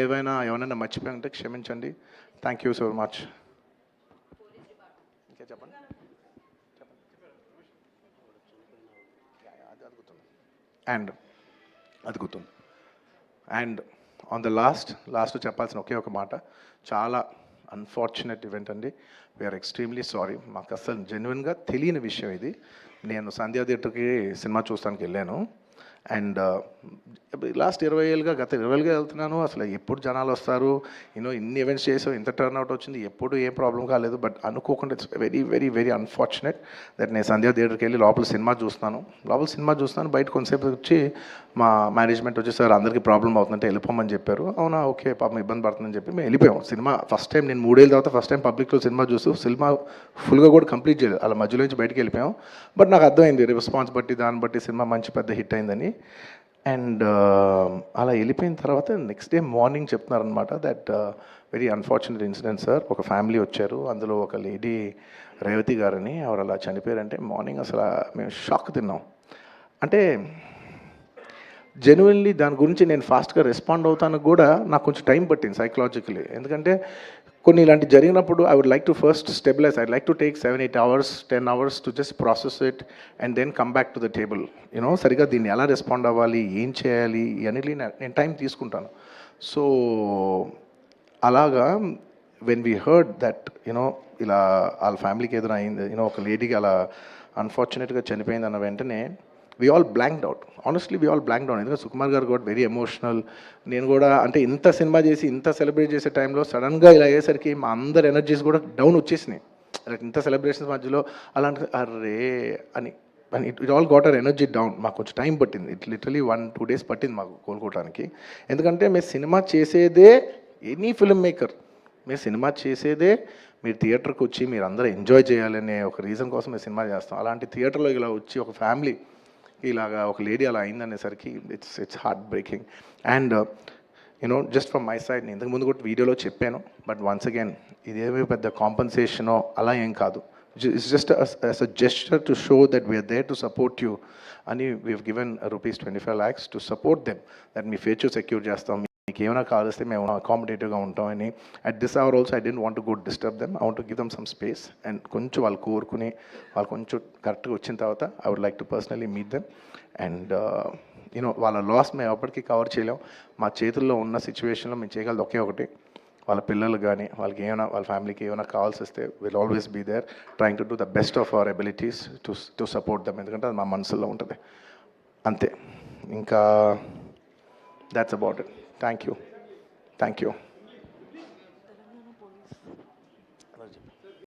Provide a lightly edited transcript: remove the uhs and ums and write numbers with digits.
ఎవరైనా మర్చిపోయింటే క్షమించండి. Thank you so much. ఇంకా చెప్పండి. అండ్ అది గుర్తుంది. అండ్ ఆన్ ద లాస్ట్ చెప్పాల్సిన ఒకే ఒక మాట, చాలా అన్ఫార్చునేట్ ఈవెంట్ అండి. We are extremely sorry. మాకు అసలు జెన్యున్గా తెలియని విషయం ఇది. నేను సంధ్యా థియేటర్కి సినిమా చూస్తానికి వెళ్ళాను. అండ్ లాస్ట్ 20 ఏళ్ళుగా గత 20 ఏళ్ళుగా వెళ్తున్నాను. అసలు ఎప్పుడు జనాలు వస్తారు, ఇన్ని ఈవెంట్స్ చేసాం, ఇంత టర్న్అవుట్ వచ్చింది, ఎప్పుడు ఏం ప్రాబ్లం కాలేదు. బట్ అనుకోకుండా it's very very very unfortunate that నేను సంధ్యా థియేటర్కి వెళ్ళి లోపల సినిమా చూస్తాను. బయట కొంతసేపు వచ్చి మా మేనేజ్మెంట్ వచ్చి, సార్ అందరికీ ప్రాబ్లం అవుతుందంటే వెళ్ళిపోమని చెప్పారు. అవునా, ఓకే, పాపం ఇబ్బంది పడుతుందని చెప్పి మేము వెళ్ళిపోయాం. సినిమా ఫస్ట్ టైం నేను 3 ఏళ్ళ తర్వాత ఫస్ట్ టైం పబ్లిక్లో సినిమా చూస్తూ సినిమా ఫుల్గా కూడా కంప్లీట్ చేయలేదు, అలా మధ్యలో నుంచి బయటకు వెళ్ళిపోయాం. బట్ నాకు అర్థమైంది రెస్పాన్స్ బట్టి, దాన్ని బట్టి సినిమా మంచి పెద్ద హిట్ అయిందని. అండ్ అలా వెళ్ళిపోయిన తర్వాత నెక్స్ట్ డే మార్నింగ్ చెప్తున్నారనమాట that very unfortunate incident sir. ఒక ఫ్యామిలీ వచ్చారు, అందులో ఒక లేడీ రేవతి గారని, ఆవిడ అలా చనిపోయారంటే మార్నింగ్ అసలు మేము షాక్ తిన్నాం. అంటే జెన్యున్లీ దాని గురించి నేను ఫాస్ట్గా రెస్పాండ్ అవుతాను కూడా నాకు కొంచెం టైం పట్టింది సైకలాజికలీ. ఎందుకంటే కొన్ని ఇలాంటి జరిగినప్పుడు I would like to first stabilise. I like to take 7-8 hours 10 hours to just process it and then come back to the table. సరిగా దీన్ని ఎలా రెస్పాండ్ అవ్వాలి, ఏం చేయాలి, ఇవన్నీ నేను టైం తీసుకుంటాను. సో అలాగా వెన్ వీ హర్డ్ దట్ ఇలా వాళ్ళ ఫ్యామిలీకి ఏదైనా అయింది, ఒక లేడీకి అలా అన్ఫార్చునేట్గా చనిపోయింది అన్న వెంటనే we all blanked out. Honestly, we all blanked out. ఎందుకంటే సుకుమార్ గారు got very emotional. నేను కూడా అంటే ఇంత సినిమా చేసి ఇంత సెలబ్రేట్ చేసే టైంలో సడన్గా ఇలా అయ్యేసరికి మా అందరి ఎనర్జీస్ కూడా డౌన్ వచ్చేసినాయి. ఇంత సెలబ్రేషన్స్ మధ్యలో అలాంటి అర్రే అని it all got our energy down. మాకు కొంచెం టైం పట్టింది. ఇట్ లిటరలీ 1-2 days పట్టింది మాకు కోలుకోవడానికి. ఎందుకంటే మేము సినిమా చేసేదే, ఎనీ ఫిల్మ్ మేకర్ మీరు సినిమా చేసేదే మీరు థియేటర్కి వచ్చి మీరు అందరూ ఎంజాయ్ చేయాలనే ఒక రీజన్ కోసం మేము సినిమా చేస్తాం. అలాంటి థియేటర్లో ఇలా వచ్చి ఒక ఫ్యామిలీ ఇలాగా ఒక లేడీ అలా అయిందనేసరికి it's heart breaking. And just from my side, నేను ఇంతకుముందు కూడా వీడియోలో చెప్పాను, బట్ వన్స్ అగైన్ ఇదేమీ పెద్ద కాంపన్సేషనో అలా ఏం కాదు. It's just as a gesture to show that we are there to support you అని we've given ₹25 lakhs to support them, that మీ ఫ్యూచర్ సెక్యూర్ చేస్తాం, మీకు ఏమైనా కావాల్స్తే మేము అకామిడేటివ్గా ఉంటామని. At this hour also I don't want to go disturb them. I want to give them some space. And కొంచెం వాళ్ళు కోరుకుని వాళ్ళు కొంచెం కరెక్ట్గా వచ్చిన తర్వాత I would like to personally meet them. And వాళ్ళ లాస్ మేము ఎప్పటికీ కవర్ చేయలేం. మా చేతుల్లో ఉన్న సిచ్యువేషన్లో మేము చేయగలదు ఒకే ఒకటి, వాళ్ళ పిల్లలు కానీ వాళ్ళకి ఏమైనా వాళ్ళ ఫ్యామిలీకి ఏమైనా కావాల్సి వస్తే will always be there trying to do the best of our abilities to support them. ఎందుకంటే అది మా మనసులో ఉంటుంది అంతే. ఇంకా that's about it. Thank you.